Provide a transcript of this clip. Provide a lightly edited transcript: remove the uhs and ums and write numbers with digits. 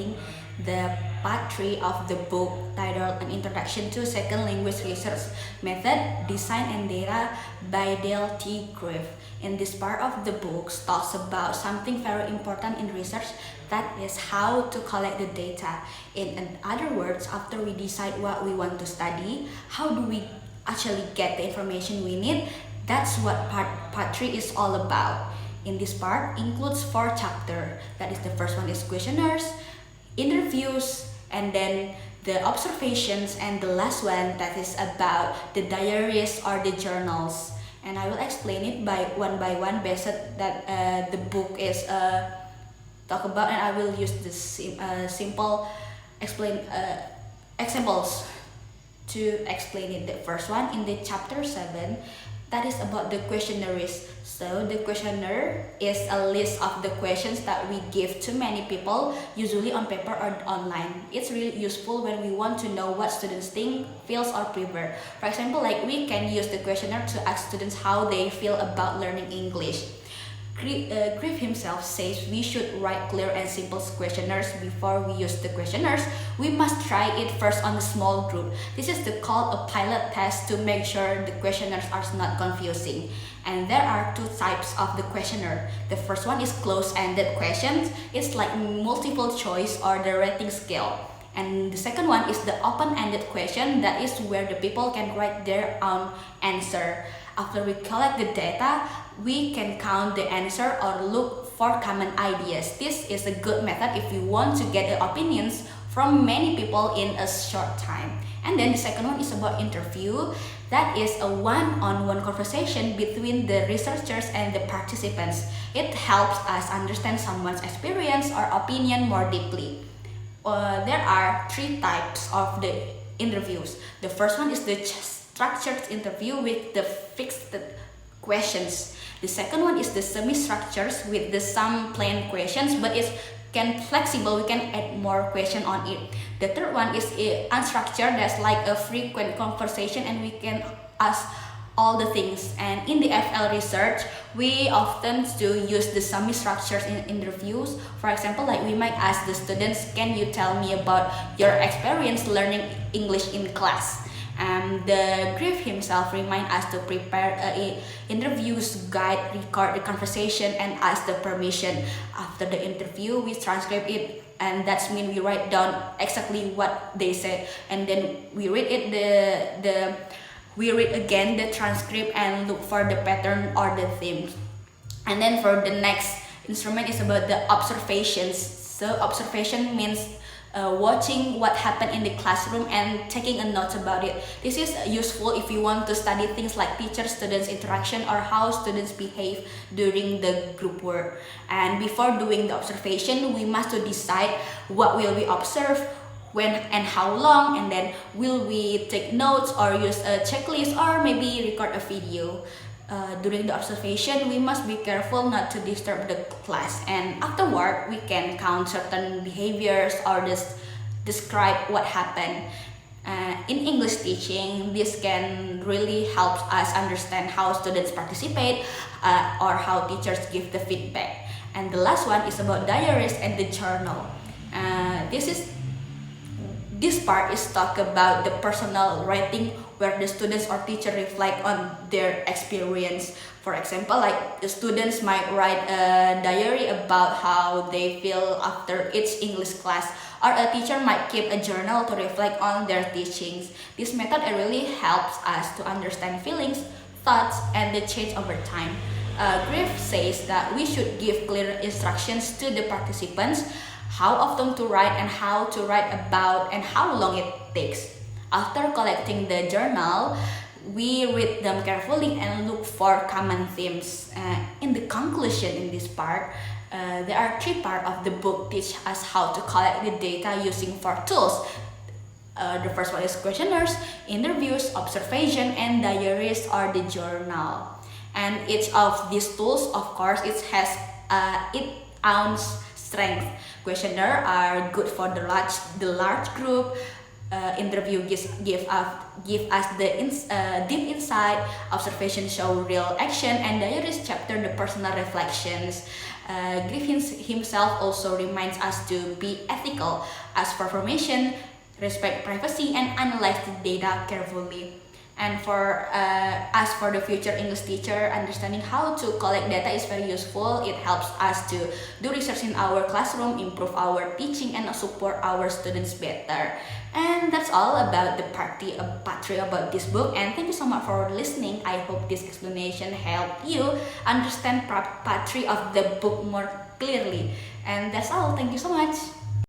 explain the part 3 of the book titled An Introduction to Second Language Research Method, Design and Data by Dale T. Griff. In this part of the book talks about something very important in research, that is how to collect the data. In other words, after we decide what we want to study, how do we actually get the information we need? That's what part 3 is all about. In this part includes 4 chapters. That is, the first one is questionnaires, interviews, and then the observations, and the last one that is about the diaries or the journals. And I will explain it by one based that the book is talk about, and I will use this simple examples to explain it. The first one in the chapter 7, that is about the questionnaires. So the questionnaire is a list of the questions that we give to many people, usually on paper or online. It's really useful when we want to know what students think, feels, or prefer. For example, like we can use the questionnaire to ask students how they feel about learning English. Griff himself says we should write clear and simple questionnaires before we use the questionnaires. We must try it first on a small group. This is called a pilot test to make sure the questionnaires are not confusing. And there are 2 types of the questionnaire. The first one is close-ended questions. It's like multiple choice or the rating scale. And the second one is the open-ended question. That is where the people can write their own answer. After we collect the data, we can count the answer or look for common ideas. This is a good method if we want to get the opinions from many people in a short time. And then the second one is about interview. That is a one-on-one conversation between the researchers and the participants. It helps us understand someone's experience or opinion more deeply. There are 3 types of the interviews. The first one is the structured interview with the fixed questions. The second one is the semi-structured with some plain questions, but it's flexible. We can add more question on it. The third one is unstructured. That's like a frequent conversation, and we can ask all the things. And in the FL research, we often do use the semi-structured interviews. For example, like we might ask the students, can you tell me about your experience learning English in class? The Griff himself remind us to prepare interviews guide, record the conversation, and ask the permission. After the interview, we transcribe it, and that's mean we write down exactly what they said, and then we read it we read again the transcript and look for the pattern or the themes. And then for the next instrument is about the observations. So observation means watching what happened in the classroom and taking a note about it. This is useful if you want to study things like teacher-students interaction or how students behave during the group work. And before doing the observation, we must decide what will we observe, when and how long, and then will we take notes or use a checklist or maybe record a video. During the observation, we must be careful not to disturb the class, and afterward we can count certain behaviors or just describe what happened. In English teaching, this can really help us understand how students participate or how teachers give the feedback. And the last one is about diaries and the journal. This part is talk about the personal writing, where the students or teacher reflect on their experience. For example, like the students might write a diary about how they feel after each English class, or a teacher might keep a journal to reflect on their teachings. This method really helps us to understand feelings, thoughts, and the change over time. Griff says that we should give clear instructions to the participants, how often to write and how to write about and how long it takes. After collecting the journal, we read them carefully and look for common themes. In the conclusion in this part, there are 3 parts of the book teach us how to collect the data using 4 tools. The first one is questionnaires, interviews, observation, and diaries or the journal. And each of these tools, of course, it has its own strength. Questionnaires are good for the large group. interview give us the deep insight, observation show real action, and diaries chapter the personal reflections. Griffin himself also reminds us to be ethical, ask for information, respect privacy, and analyze the data carefully. And for us, for the future English teacher, understanding how to collect data is very useful. It helps us to do research in our classroom, improve our teaching, and support our students better. And that's all about the part 3 about this book. And thank you so much for listening. I hope this explanation helped you understand part 3 of the book more clearly. And that's all. Thank you so much.